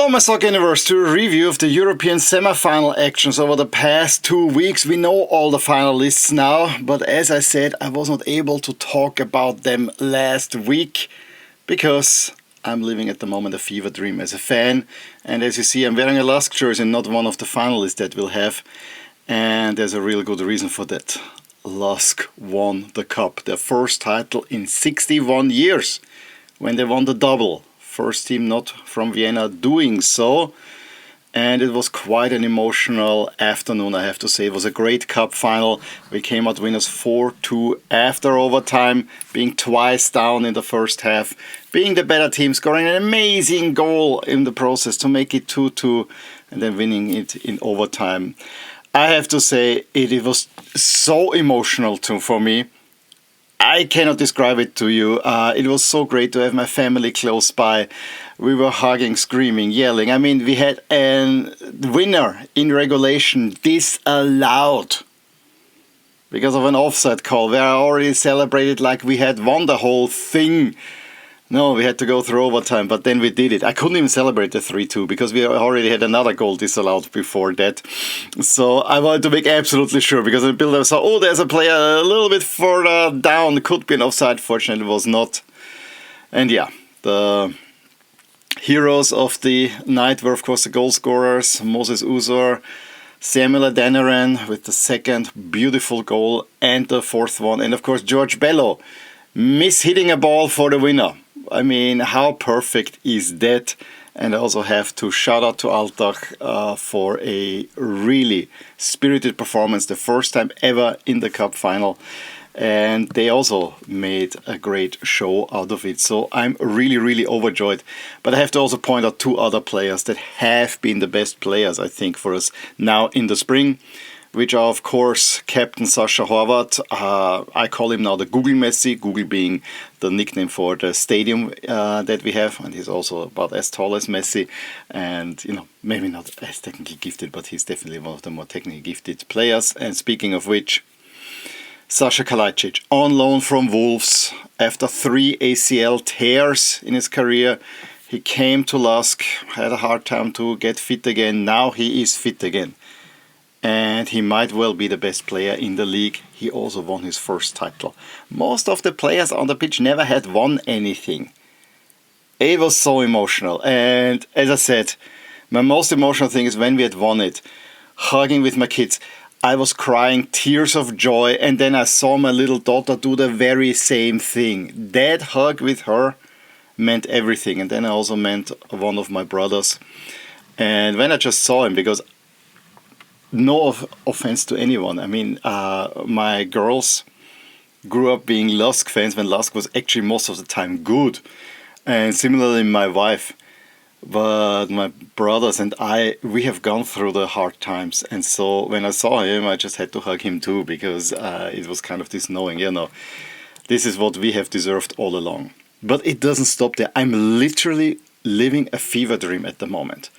Hello, my soccer universe, to a review of the European semi-final actions over the past 2 weeks. We know all the finalists now, but as I said, I was not able to talk about them last week because I'm living at the moment a fever dream as a fan. And as you see, I'm wearing a LASK jersey, not one of the finalists that we'll have. And there's a real good reason for that. LASK won the cup, their first title in 61 years, when they won the double. First team not from Vienna doing so, and it was quite an emotional afternoon, I have to say. It was a great cup final. We came out winners 4-2 after overtime, being twice down in the first half, being the better team, scoring an amazing goal in the process to make it 2-2 and then winning it in overtime. I have to say it was so emotional for me. I cannot describe it to you. It was so great to have my family close by. We were hugging, screaming, yelling. I mean, we had a winner in regulation disallowed because of an offside call where I already celebrated like we had won the whole thing. No, we had to go through overtime, but then we did it. I couldn't even celebrate the 3-2 because we already had another goal disallowed before that. So I wanted to make absolutely sure, because in the build-up I saw, oh, there's a player a little bit further down. Could be an offside, fortunately it was not. And yeah, the heroes of the night were of course the goal scorers, Moses Uzor, Samuel Adeniran with the second beautiful goal and the fourth one. And of course George Bello miss-hitting a ball for the winner. I mean, how perfect is that? And I also have to shout out to Altach for a really spirited performance, the first time ever in the cup final. And they also made a great show out of it. So I'm really, really overjoyed. But I have to also point out two other players that have been the best players, I think, for us now in the spring, which are, of course, Captain Sasha Horvath. I call him now the Google Messi, Google being the nickname for the stadium that we have. And he's also about as tall as Messi. And, you know, maybe not as technically gifted, but he's definitely one of the more technically gifted players. And speaking of which, Sasha Kalajdzic, on loan from Wolves after 3 ACL tears in his career. He came to LASK, had a hard time to get fit again. Now he is fit again. And he might well be the best player in the league. He also won his first title. Most of the players on the pitch never had won anything. It was so emotional. And as I said, my most emotional thing is when we had won it. Hugging with my kids. I was crying tears of joy. And then I saw my little daughter do the very same thing. That hug with her meant everything. And then I also met one of my brothers. And when I just saw him, because no offense to anyone. I mean, my girls grew up being LASK fans when LASK was actually most of the time good. And similarly, my wife. But my brothers and I, we have gone through the hard times. And so when I saw him, I just had to hug him too, because it was kind of this knowing, you know, this is what we have deserved all along. But it doesn't stop there. I'm literally living a fever dream at the moment.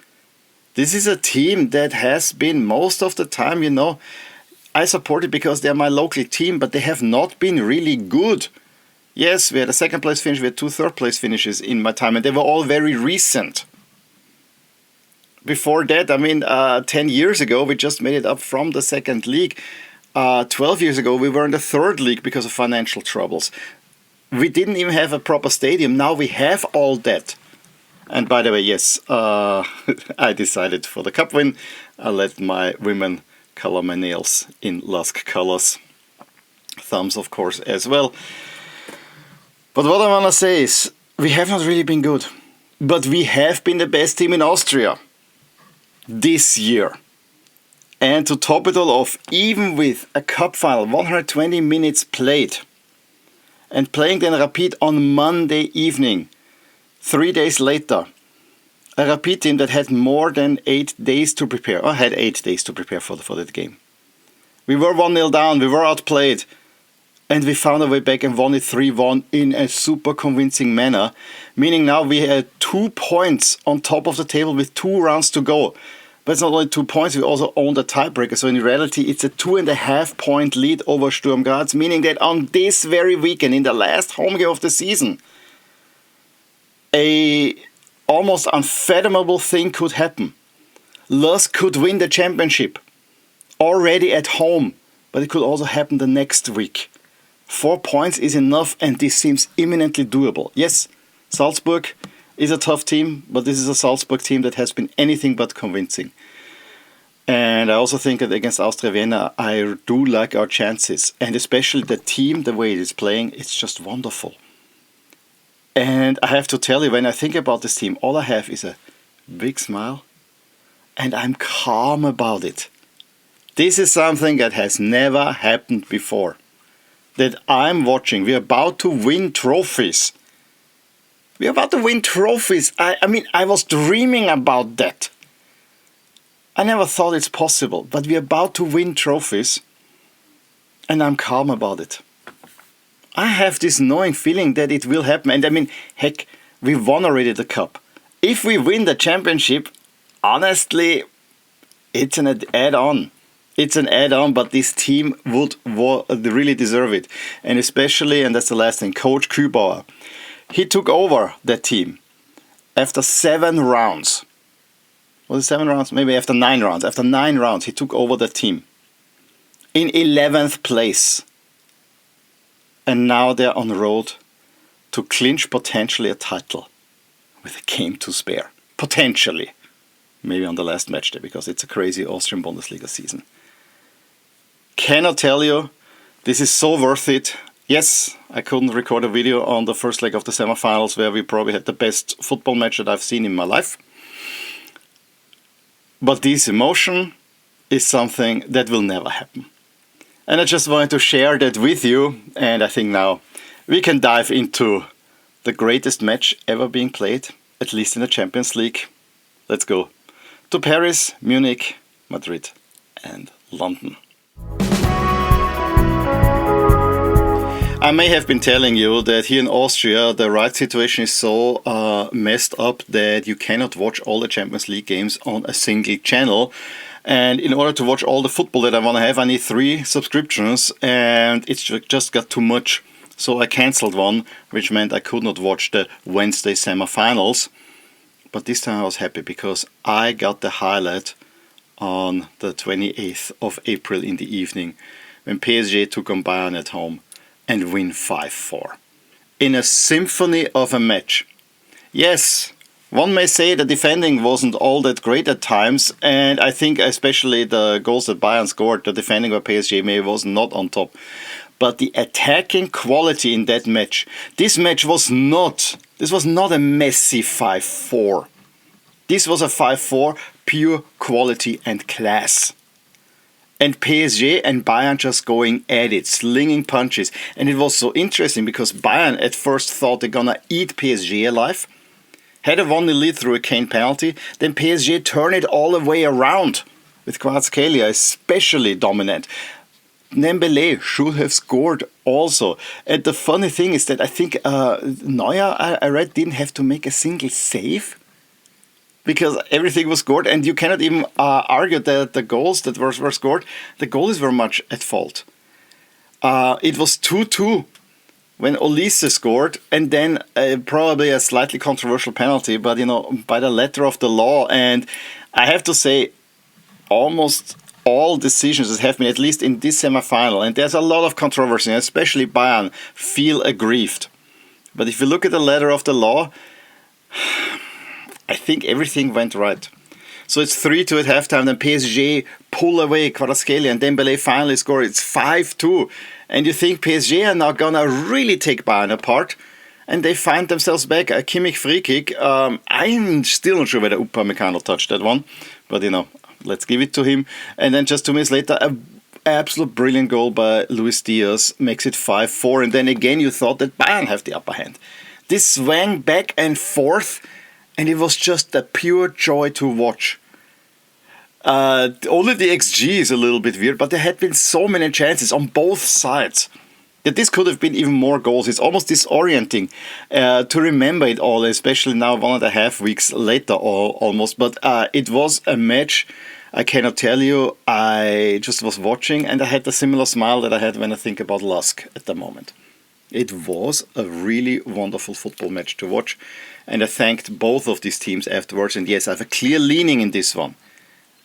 This is a team that has been most of the time, you know, I support it because they're my local team, but they have not been really good. Yes, we had a second place finish, we had 2 third place finishes in my time, and they were all very recent. Before that, I mean, 10 years ago, we just made it up from the second league. 12 years ago, we were in the third league because of financial troubles. We didn't even have a proper stadium. Now we have all that. And by the way, yes, I decided for the cup win. I let my women color my nails in LASK colors. Thumbs, of course, as well. But what I want to say is, we have not really been good. But we have been the best team in Austria this year. And to top it all off, even with a cup final, 120 minutes played, and playing then Rapid on Monday evening, 3 days later, a Rapid team that had more than 8 days to prepare, or had 8 days to prepare for that game. We were 1-0 down, we were outplayed, and we found a way back and won it 3-1 in a super convincing manner, meaning now we had 2 points on top of the table with 2 rounds to go. But it's not only 2 points, we also own the tiebreaker, so in reality it's a 2.5 point lead over Sturm Graz, meaning that on this very weekend, in the last home game of the season, a almost unfathomable thing could happen. LASK could win the championship already at home, but it could also happen the next week. 4 points is enough, and this seems imminently doable. Yes, Salzburg is a tough team, but this is a Salzburg team that has been anything but convincing. And I also think that against Austria Vienna, I do like our chances. And especially the team, the way it is playing, it's just wonderful. And I have to tell you, when I think about this team, all I have is a big smile. And I'm calm about it. This is something that has never happened before. That I'm watching. We're about to win trophies. We're about to win trophies. I mean, I was dreaming about that. I never thought it's possible, but we're about to win trophies, and I'm calm about it. I have this knowing feeling that it will happen, and I mean, heck, we won already the cup. If we win the championship, honestly, it's an add-on. It's an add-on, but this team would really deserve it. And especially, and that's the last thing, Coach Kübauer. He took over that team after 7 rounds. Was it 7 rounds? Maybe after 9 rounds. After 9 rounds, he took over the team in 11th place. And now they're on the road to clinch potentially a title with a game to spare. Potentially. Maybe on the last match day, because it's a crazy Austrian Bundesliga season. Cannot tell you, this is so worth it. Yes, I couldn't record a video on the first leg of the semifinals where we probably had the best football match that I've seen in my life. But this emotion is something that will never happen. And I just wanted to share that with you. And I think now we can dive into the greatest match ever being played, at least in the Champions League. Let's go to Paris, Munich, Madrid and London. I may have been telling you that here in Austria the right situation is so messed up that you cannot watch all the Champions League games on a single channel. And in order to watch all the football that I want to have, I need 3 subscriptions, and it's just got too much. So I cancelled one, which meant I could not watch the Wednesday semifinals. But this time I was happy because I got the highlight on the 28th of April in the evening when PSG took on Bayern at home and win 5-4 in a symphony of a match. Yes, one may say the defending wasn't all that great at times, and I think especially the goals that Bayern scored, the defending by PSG maybe was not on top. But the attacking quality in that match, this was not a messy 5-4. This was a 5-4, pure quality and class. And PSG and Bayern just going at it, slinging punches. And it was so interesting because Bayern at first thought they're gonna eat PSG alive. Had a 1-0 lead through a Kane penalty. Then PSG turned it all the way around with Kvaratskhelia especially dominant. Dembélé should have scored also. And the funny thing is that I think Neuer, I read, didn't have to make a single save, because everything was scored, and you cannot even argue that the goals that were scored, the goalies were much at fault. It was 2-2 when Olise scored, and then probably a slightly controversial penalty, but by the letter of the law. And I have to say, almost all decisions that have been, at least in this semi-final, and there's a lot of controversy, especially Bayern, feel aggrieved. But if you look at the letter of the law, I think everything went right. So it's 3-2 at halftime, then PSG pull away Kvaratskhelia, and Dembélé finally score. It's 5-2. And you think PSG are now gonna really take Bayern apart, and they find themselves back. A Kimmich free kick. I'm still not sure whether Upamecano touched that one, but let's give it to him. And then just 2 minutes later, an absolute brilliant goal by Luis Diaz makes it 5-4. And then again, you thought that Bayern have the upper hand. This swang back and forth, and it was just a pure joy to watch. Only the XG is a little bit weird, but there had been so many chances on both sides that this could have been even more goals. It's almost disorienting to remember it all, especially now 1.5 weeks later almost. But it was a match, I cannot tell you. I just was watching, and I had the similar smile that I had when I think about LASK at the moment. It was a really wonderful football match to watch, and I thanked both of these teams afterwards. And yes, I have a clear leaning in this one.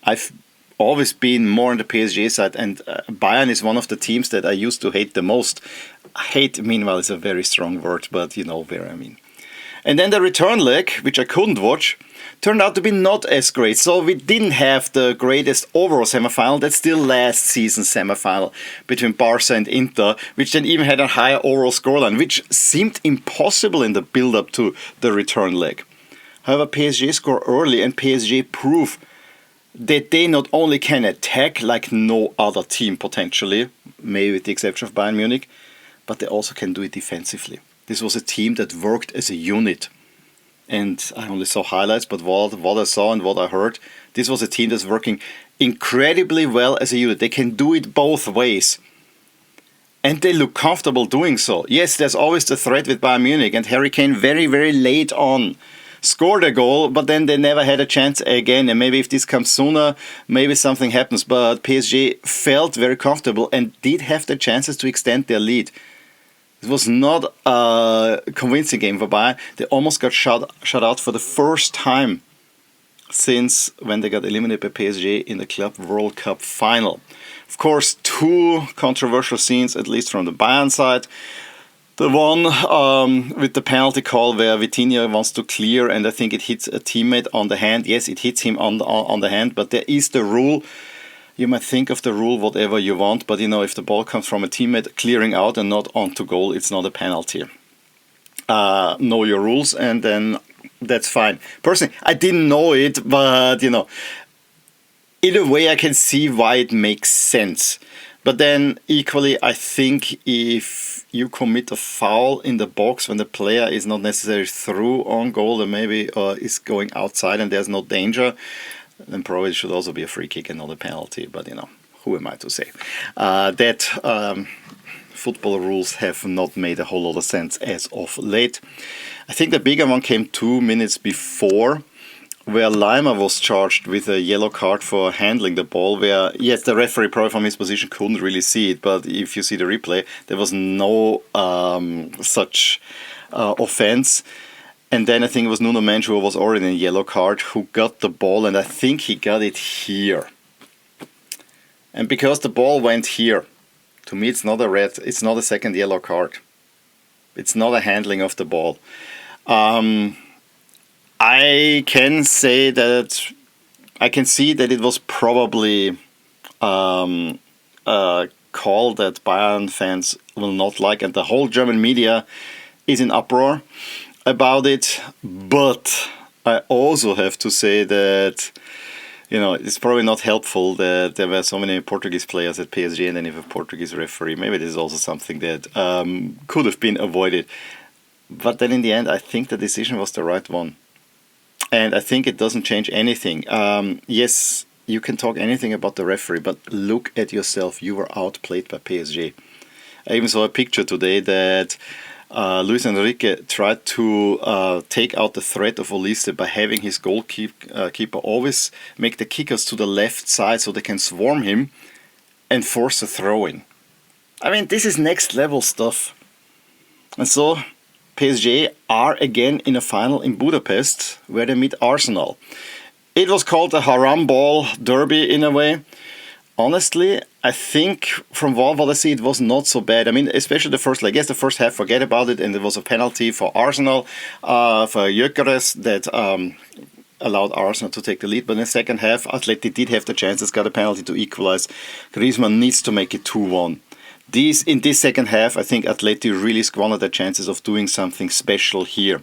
I've always been more on the PSG side, and Bayern is one of the teams that I used to hate the most. Hate, meanwhile, is a very strong word, but you know where I mean. And then the return leg, which I couldn't watch, turned out to be not as great. So we didn't have the greatest overall semifinal. That's still last season's semifinal between Barca and Inter, which then even had a higher overall scoreline, which seemed impossible in the build-up to the return leg. However, PSG score early, and PSG prove that they not only can attack like no other team potentially, maybe with the exception of Bayern Munich, but they also can do it defensively. This was a team that worked as a unit. And I only saw highlights, but what I saw and what I heard, this was a team that's working incredibly well as a unit. They can do it both ways. And they look comfortable doing so. Yes, there's always the threat with Bayern Munich, and Harry Kane very, very late on scored a goal, but then they never had a chance again. And maybe if this comes sooner, maybe something happens. But PSG felt very comfortable and did have the chances to extend their lead. It was not a convincing game for Bayern. They almost got shut out for the first time since when they got eliminated by PSG in the Club World Cup final. Of course, two controversial scenes, at least from the Bayern side. The one with the penalty call where Vitinha wants to clear, and I think it hits a teammate on the hand. Yes, it hits him on the hand, but there is the rule. You might think of the rule whatever you want, but you know, if the ball comes from a teammate clearing out and not onto goal, it's not a penalty. Know your rules, and then that's fine. Personally, I didn't know it, but you know, in a way I can see why it makes sense. But then equally, I think if you commit a foul in the box when the player is not necessarily through on goal and maybe is going outside and there's no danger, then probably it should also be a free kick and not a penalty. But you know, who am I to say? Football rules have not made a whole lot of sense as of late. I think the bigger one came 2 minutes before, where Lima was charged with a yellow card for handling the ball, where, yes, the referee probably from his position couldn't really see it, but if you see the replay, there was no such offense. And then I think it was Nuno Mendes, who was already in a yellow card, who got the ball, and I think he got it here. And because the ball went here, to me it's not a red, it's not a second yellow card. It's not a handling of the ball. I can say that I can see that it was probably a call that Bayern fans will not like, and the whole German media is in uproar about it. But I also have to say that, you know, it's probably not helpful that there were so many Portuguese players at PSG and then if a Portuguese referee. Maybe this is also something that could have been avoided. But then in the end, I think the decision was the right one. And I think it doesn't change anything. Yes, you can talk anything about the referee, but look at yourself. You were outplayed by PSG. I even saw a picture today that Luis Enrique tried to take out the threat of Olise by having his goalkeeper always make the kickers to the left side so they can swarm him and force a throw-in. I mean, this is next level stuff. And so PSG are again in a final in Budapest where they meet Arsenal. It was called a haram ball derby in a way. Honestly, I think from what I see, it was not so bad. I mean, especially the first leg. Yes, the first half, forget about it. And there was a penalty for Arsenal, for Gyökeres, that allowed Arsenal to take the lead. But in the second half, Atleti did have the chances, got a penalty to equalize. Griezmann needs to make it 2-1. In this second half, I think Atleti really squandered their chances of doing something special here.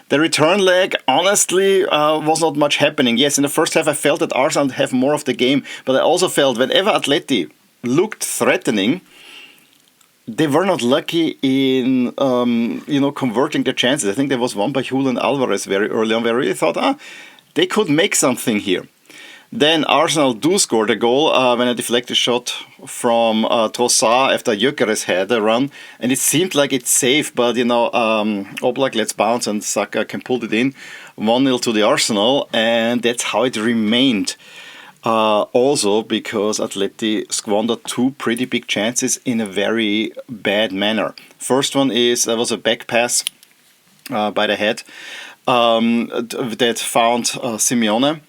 The return leg, honestly, was not much happening. Yes, in the first half I felt that Arsenal have more of the game, but I also felt whenever Atleti looked threatening, they were not lucky in converting their chances. I think there was one by Julian Alvarez very early on where I really thought, they could make something here. Then Arsenal do score the goal when a deflected shot from Trossard after Gyökeres had a run. And it seemed like it's safe, but, Oblak lets bounce and Saka can pull it in. 1-0 to the Arsenal, and that's how it remained. Also because Atleti squandered two pretty big chances in a very bad manner. First one is there was a back pass by the head that found Simeone,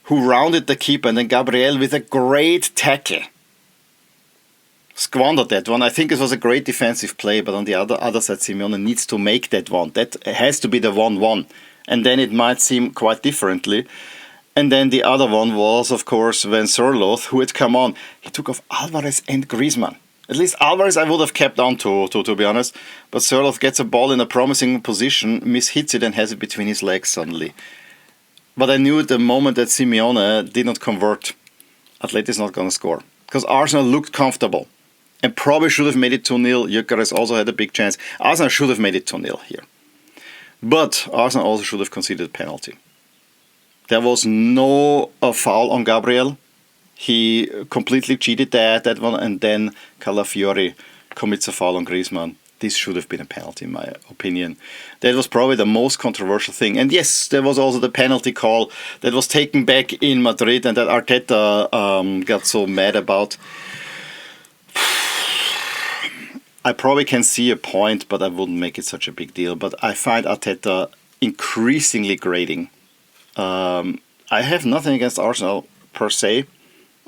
who rounded the keeper, and then Gabriel with a great tackle squandered that one. I think it was a great defensive play, but on the other side, Simeone needs to make that one. That has to be the 1-1, and then it might seem quite differently. And then the other one was, of course, when Sørloth, who had come on, he took off Alvarez and Griezmann. At least Alvarez I would have kept on to be honest. But Sørloth gets a ball in a promising position, mishits it and has it between his legs suddenly. But I knew at the moment that Simeone did not convert, Atleti is not going to score. Because Arsenal looked comfortable. And probably should have made it 2-0. Gyökeres also had a big chance. Arsenal should have made it 2-0 here. But Arsenal also should have conceded a penalty. There was no foul on Gabriel. He completely cheated that one, and then Calafiori commits a foul on Griezmann. This should have been a penalty, in my opinion. That was probably the most controversial thing. And yes, there was also the penalty call that was taken back in Madrid and that Arteta got so mad about. I probably can see a point, but I wouldn't make it such a big deal. But I find Arteta increasingly grating. I have nothing against Arsenal per se.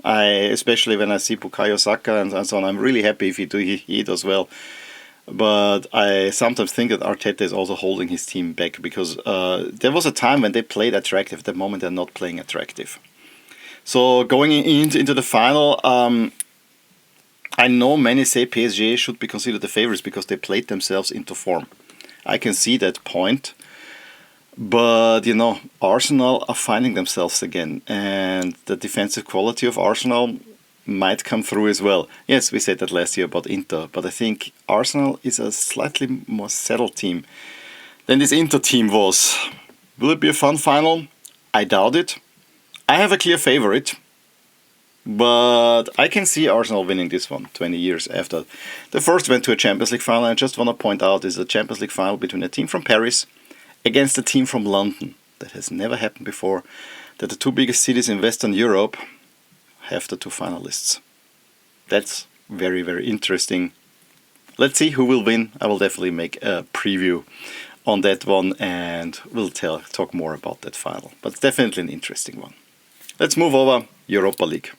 Especially when I see Bukayo Saka and so on. I'm really happy if he does well. But I sometimes think that Arteta is also holding his team back because there was a time when they played attractive. At the moment, they're not playing attractive. So going into the final, I know many say PSG should be considered the favorites because they played themselves into form. I can see that point. But, Arsenal are finding themselves again. And the defensive quality of Arsenal might come through as well. Yes, we said that last year about Inter. But I think Arsenal is a slightly more settled team than this Inter team was. Will it be a fun final? I doubt it. I have a clear favorite. But I can see Arsenal winning this one 20 years after. The first went to a Champions League final. I just want to point out is a Champions League final between a team from Paris against a team from London. That has never happened before. That the two biggest cities in Western Europe have the two finalists. That's very, very interesting. Let's see who will win. I will definitely make a preview on that one and we'll talk more about that final. But it's definitely an interesting one. Let's move over Europa League.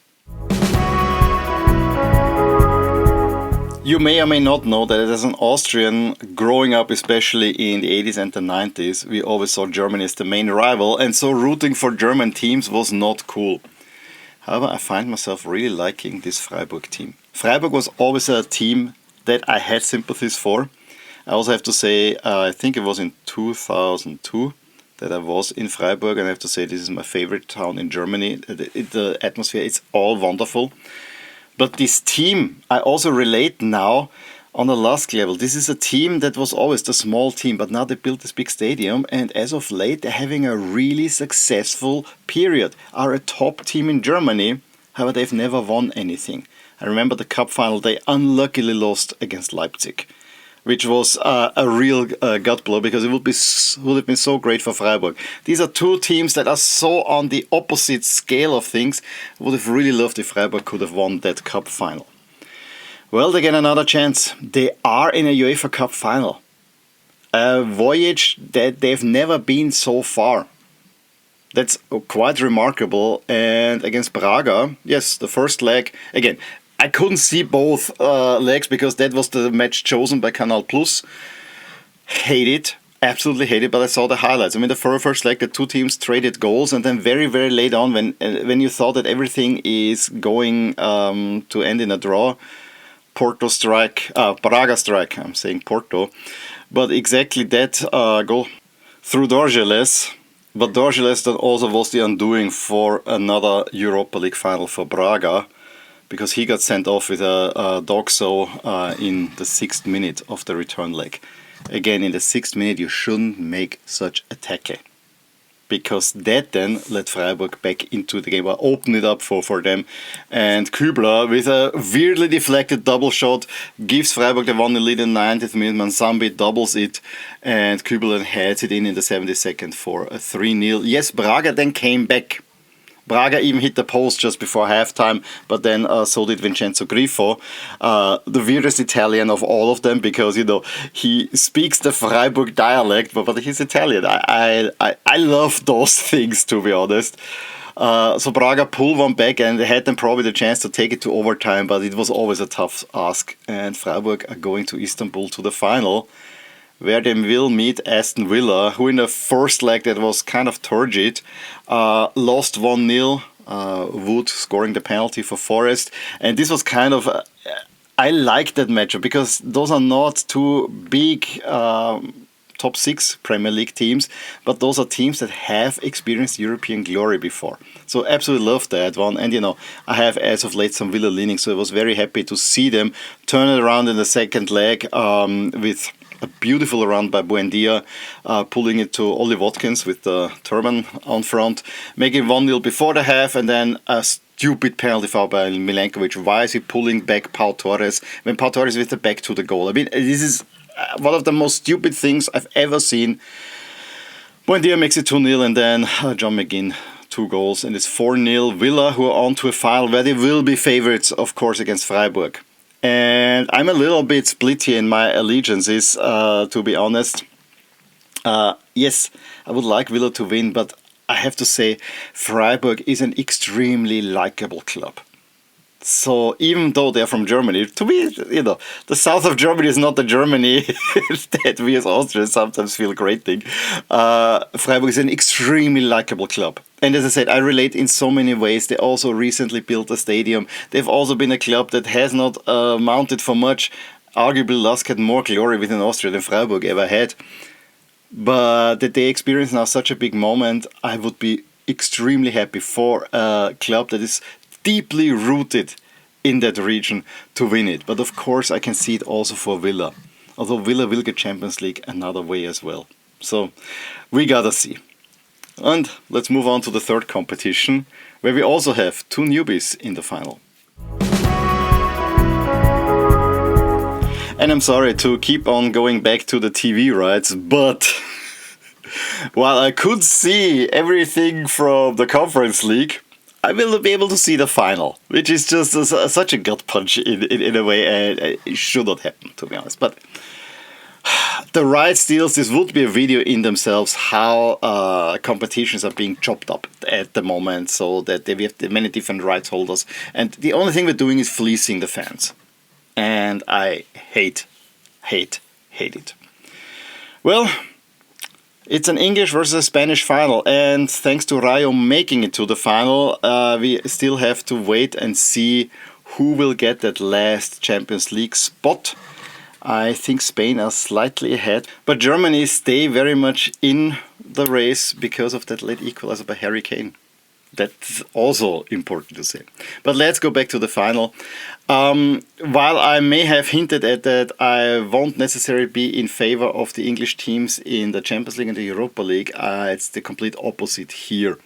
You may or may not know that as an Austrian, growing up especially in the 80s and the 90s, we always saw Germany as the main rival, and so rooting for German teams was not cool. However, I find myself really liking this Freiburg team. Freiburg was always a team that I had sympathies for. I also have to say, I think it was in 2002 that I was in Freiburg, and I have to say this is my favorite town in Germany. The atmosphere, it's all wonderful. But this team, I also relate now on the LASK level. This is a team that was always the small team, but now they built this big stadium, and as of late they're having a really successful period. Are a top team in Germany, however they've never won anything. I remember the cup final they unluckily lost against Leipzig, which was a real gut blow because it would have been so great for Freiburg. These are two teams that are so on the opposite scale of things. I would have really loved if Freiburg could have won that cup final. Well, they get another chance. They are in a UEFA Cup final. A voyage that they've never been so far. That's quite remarkable. And against Braga, yes, the first leg, again, I couldn't see both legs because that was the match chosen by Canal Plus. Hate it, absolutely hate it, but I saw the highlights. I mean, the first leg, the two teams traded goals, and then very, very late on, when you thought that everything is going to end in a draw, Braga strike, I'm saying Porto, but exactly that goal through Dorgeles. But Dorgeles then also was the undoing for another Europa League final for Braga, because he got sent off with a dog-so in the 6th minute of the return leg. Again, in the 6th minute, you shouldn't make such a tackle, because that then led Freiburg back into the game, or opened it up for them. And Kübler, with a weirdly deflected double shot, gives Freiburg the 1-0 lead in the 90th minute. Manzambi doubles it, and Kübler then heads it in the 72nd for a 3-0. Yes, Braga then came back. Braga even hit the post just before halftime, but then so did Vincenzo Grifo, the weirdest Italian of all of them, because he speaks the Freiburg dialect, but he's Italian. I love those things, to be honest. So Braga pulled one back and they had them probably the chance to take it to overtime, but it was always a tough ask. And Freiburg are going to Istanbul to the final, where they will meet Aston Villa, who in the first leg that was kind of turgid, lost 1-0, Wood scoring the penalty for Forest. And this was kind of, I like that matchup because those are not two big top 6 Premier League teams, but those are teams that have experienced European glory before. So absolutely love that one. And I have as of late some Villa leaning, so I was very happy to see them turn it around in the second leg with a beautiful run by Buendia, pulling it to Ollie Watkins with the turban on front, making 1-0 before the half, and then a stupid penalty foul by Milenkovic. Why is he pulling back Pau Torres when Pau Torres is with the back to the goal? I mean, this is one of the most stupid things I've ever seen. Buendia makes it 2-0, and then John McGinn 2 goals, and it's 4-0. Villa, who are on to a final where they will be favourites, of course, against Freiburg. And I'm a little bit split here in my allegiances, to be honest. Yes, I would like Villa to win, but I have to say Freiburg is an extremely likable club. So even though they're from Germany, to me, the south of Germany is not the Germany that we as Austrians sometimes feel great thing. Freiburg is an extremely likable club. And as I said, I relate in so many ways. They also recently built a stadium. They've also been a club that has not mounted for much. Arguably, LASK had more glory within Austria than Freiburg ever had. But that they experience now such a big moment, I would be extremely happy for a club that is deeply rooted in that region to win it. But of course I can see it also for Villa. Although Villa will get Champions League another way as well. So we gotta see. And let's move on to the third competition, where we also have 2 newbies in the final. And I'm sorry to keep on going back to the TV rights, but while I could see everything from the Conference League, I will be able to see the final, which is just such a gut punch in a way, and it should not happen, to be honest. But the rights deals, this would be a video in themselves, how competitions are being chopped up at the moment, so that we have many different rights holders. And the only thing we're doing is fleecing the fans. And I hate it. Well, it's an English versus a Spanish final, and thanks to Rayo making it to the final, we still have to wait and see who will get that last Champions League spot. I think Spain are slightly ahead, but Germany stay very much in the race because of that late equalizer by Harry Kane. That's also important to say. But let's go back to the final. While I may have hinted at that I won't necessarily be in favor of the English teams in the Champions League and the Europa League, it's the complete opposite here.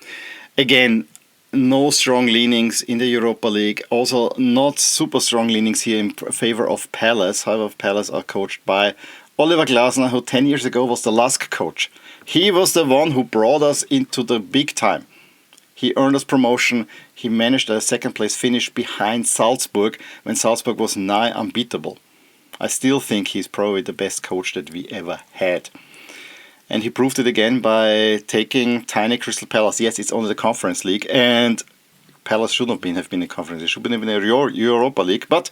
Again, no strong leanings in the Europa League. Also, not super strong leanings here in favor of Palace. However, Palace are coached by Oliver Glasner, who 10 years ago was the LASK coach. He was the one who brought us into the big time. He earned us promotion. He managed a second place finish behind Salzburg when Salzburg was nigh unbeatable. I still think he's probably the best coach that we ever had. And he proved it again by taking tiny Crystal Palace. Yes, it's only the Conference League, and Palace should not have been in Conference League. It should have been in the Europa League. But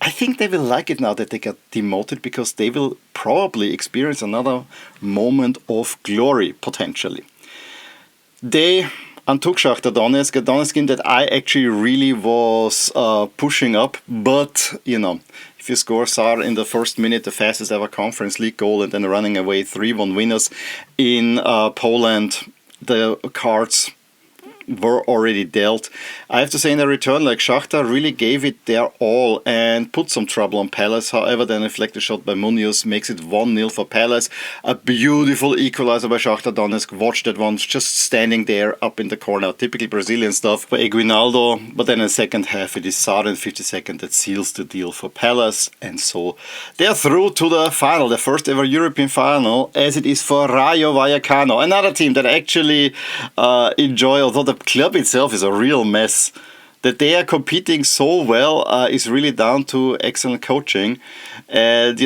I think they will like it now that they got demoted, because they will probably experience another moment of glory, potentially. They untook Shakhtar Donetsk, a Donetsk game that I actually really was pushing up. But, if you score Sar in the first minute, the fastest ever Conference League goal, and then running away 3-1 winners in Poland, the cards were already dealt. I have to say in the return, like Shakhtar really gave it their all and put some trouble on Palace. However, then a deflected shot by Munoz makes it 1-0 for Palace. A beautiful equalizer by Shakhtar Donetsk. Watch that one, just standing there up in the corner. Typically Brazilian stuff by Eguinaldo. But then in the second half, it is Sar in 52nd that seals the deal for Palace. And so they're through to the final, the first ever European final, as it is for Rayo Vallecano. Another team that I actually enjoy, although the club itself is a real mess. That they are competing so well is really down to excellent coaching. And,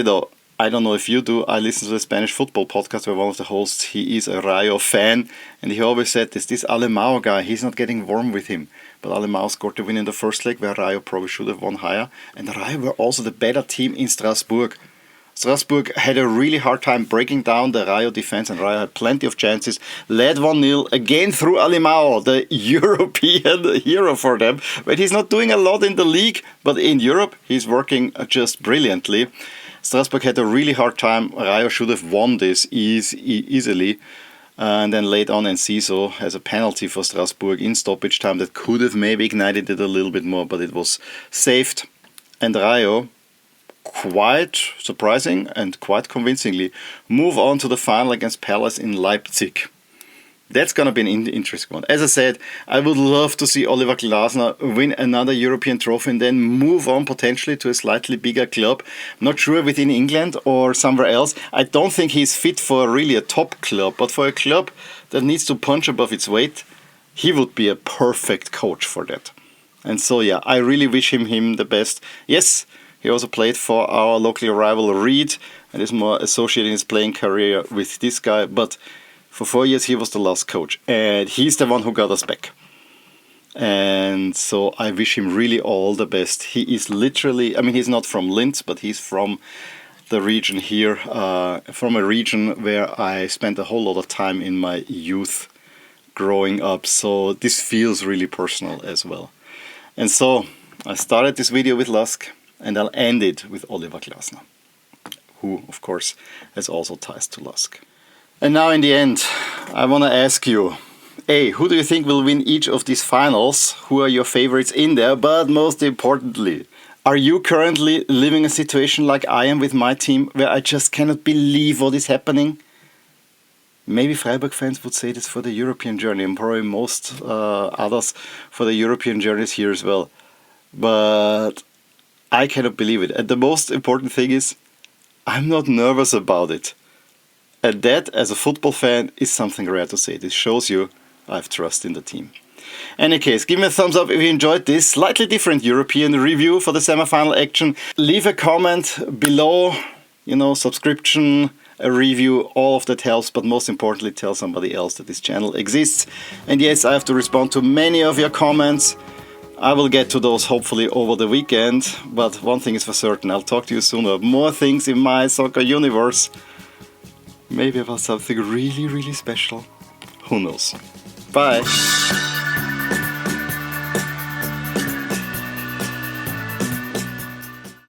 I don't know if you do, I listen to the Spanish football podcast where one of the hosts, he is a Rayo fan. And he always said this Alemão guy, he's not getting warm with him. But Alemão scored the win in the first leg where Rayo probably should have won higher. And Rayo were also the better team in Strasbourg. Strasbourg had a really hard time breaking down the Rayo defense, and Rayo had plenty of chances. Led 1-0 again through Alemão, the European hero for them. But he's not doing a lot in the league, but in Europe he's working just brilliantly. Strasbourg had a really hard time. Rayo should have won this easily. And then late on Enciso has a penalty for Strasbourg in stoppage time that could have maybe ignited it a little bit more, but it was saved. And Rayo, quite surprising and quite convincingly, move on to the final against Palace in Leipzig. That's going to be an interesting one. As I said, I would love to see Oliver Glasner win another European trophy and then move on potentially to a slightly bigger club. I'm not sure within England or somewhere else. I don't think he's fit for really a top club, but for a club that needs to punch above its weight, he would be a perfect coach for that. And so, yeah, I really wish him the best. Yes, he also played for our local rival Reed and is more associated in his playing career with this guy. But for 4 years he was the LASK coach and he's the one who got us back. And so I wish him really all the best. He is literally, he's not from Linz, but he's from the region here, from a region where I spent a whole lot of time in my youth growing up. So this feels really personal as well. And so I started this video with LASK. And I'll end it with Oliver Glasner, who, of course, has also ties to LASK. And now in the end, I want to ask you, A, who do you think will win each of these finals? Who are your favorites in there? But most importantly, are you currently living a situation like I am with my team, where I just cannot believe what is happening? Maybe Freiburg fans would say this for the European journey, and probably most others for the European journeys here as well. But I cannot believe it. And the most important thing is, I'm not nervous about it. And that, as a football fan, is something rare to say. This shows you I have trust in the team. Any case, give me a thumbs up if you enjoyed this slightly different European review for the semi-final action. Leave a comment below, subscription, a review, all of that helps. But most importantly, tell somebody else that this channel exists. And yes, I have to respond to many of your comments. I will get to those hopefully over the weekend, but one thing is for certain, I'll talk to you soon about more things in my soccer universe. Maybe about something really, really special. Who knows? Bye!